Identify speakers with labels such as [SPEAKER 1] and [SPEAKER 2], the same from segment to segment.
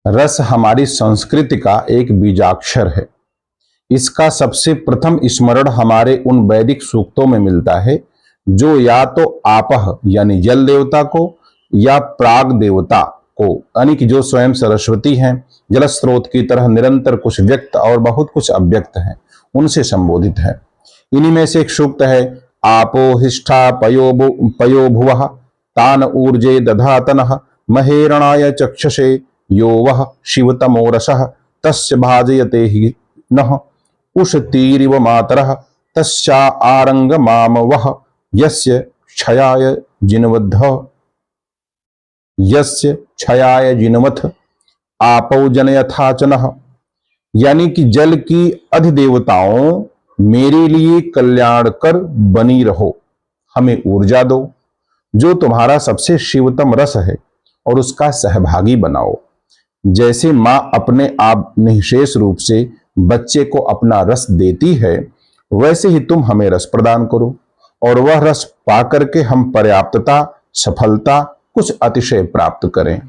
[SPEAKER 1] रस हमारी संस्कृति का एक बीजाक्षर है। इसका सबसे प्रथम स्मरण हमारे उन वैदिक सूक्तों में मिलता है जो या तो आपह यानी जल देवता को या प्राग देवता को यानी कि जो स्वयं सरस्वती हैं, जल स्रोत की तरह निरंतर कुछ व्यक्त और बहुत कुछ अव्यक्त हैं, उनसे संबोधित है। इन्हीं में से एक सूक्त है, आपो हिष्ठा पयो भुवः तान ऊर्जे दधातनः महेरणाय चक्षसे यो वः शिवतमोरसः तस्य भाजयते हि नः उषतीरिव मातरः तस्या आरंग माम वः यस्य क्षयाय जिनवथ आपौ जनयथाचनः। यानी कि जल की अधिदेवताओं, मेरे लिए कल्याण कर बनी रहो, हमें ऊर्जा दो, जो तुम्हारा सबसे शिवतम रस है, और उसका सहभागी बनाओ। जैसे मां अपने आप निःशेष रूप से बच्चे को अपना रस देती है, वैसे ही तुम हमें रस प्रदान करो, और वह रस पाकर के हम पर्याप्तता, सफलता, कुछ अतिशय प्राप्त करें।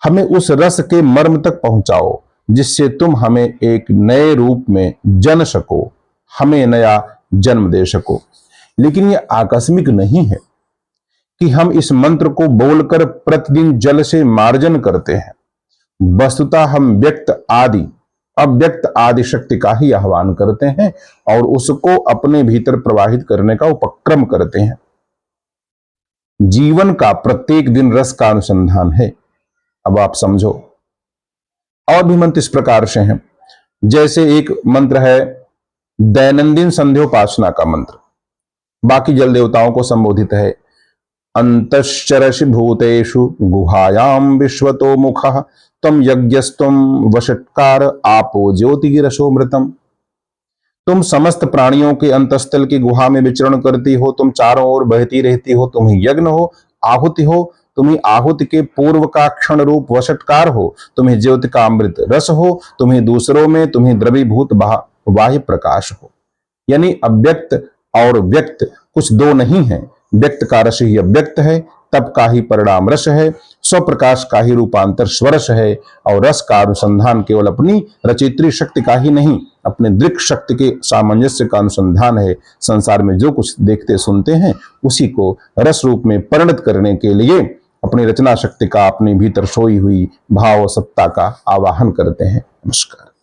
[SPEAKER 1] हमें उस रस के मर्म तक पहुंचाओ जिससे तुम हमें एक नए रूप में जन सको, हमें नया जन्म दे सको। लेकिन यह आकस्मिक नहीं है कि हम इस मंत्र को बोलकर प्रतिदिन जल से मार्जन करते हैं। वस्तुतः हम व्यक्त आदि अव्यक्त आदि शक्ति का ही आह्वान करते हैं और उसको अपने भीतर प्रवाहित करने का उपक्रम करते हैं। जीवन का प्रत्येक दिन रस का अनुसंधान है। अब आप समझो, और भी मंत्र इस प्रकार से हैं। जैसे एक मंत्र है दैनंदिन संध्योपासना का मंत्र, बाकी जल देवताओं को संबोधित है। अंतश्चरसि भूतेषु गुहायाम विश्वतो मुखः तम यज्ञस्तुम वषट्कार आपो ज्योतिरसोमृतम। तुम समस्त प्राणियों के अंतस्थल की गुहा में विचरण करती हो, तुम चारों ओर बहती रहती हो, तुम ही यज्ञ हो, आहुति हो, तुम ही आहुति के पूर्व का क्षण रूप वषट्कार हो, तुम ही ज्योति का अमृत रस हो, तुम ही दूसरों में, तुम ही द्रवीभूत बाह्य प्रकाश हो। यानी अव्यक्त और व्यक्त कुछ दो नहीं है। व्यक्त का रस ही अव्यक्त है, तप का ही परिणाम रस है, स्वप्रकाश का ही रूपांतर स्वरस है, और रस का अनुसंधान केवल अपनी रचयित्री शक्ति का ही नहीं, अपने दृक् शक्ति के सामंजस्य का अनुसंधान है। संसार में जो कुछ देखते सुनते हैं उसी को रस रूप में परिणत करने के लिए अपनी रचना शक्ति का, अपने भीतर सोई हुई भाव सत्ता का आवाहन करते हैं। नमस्कार।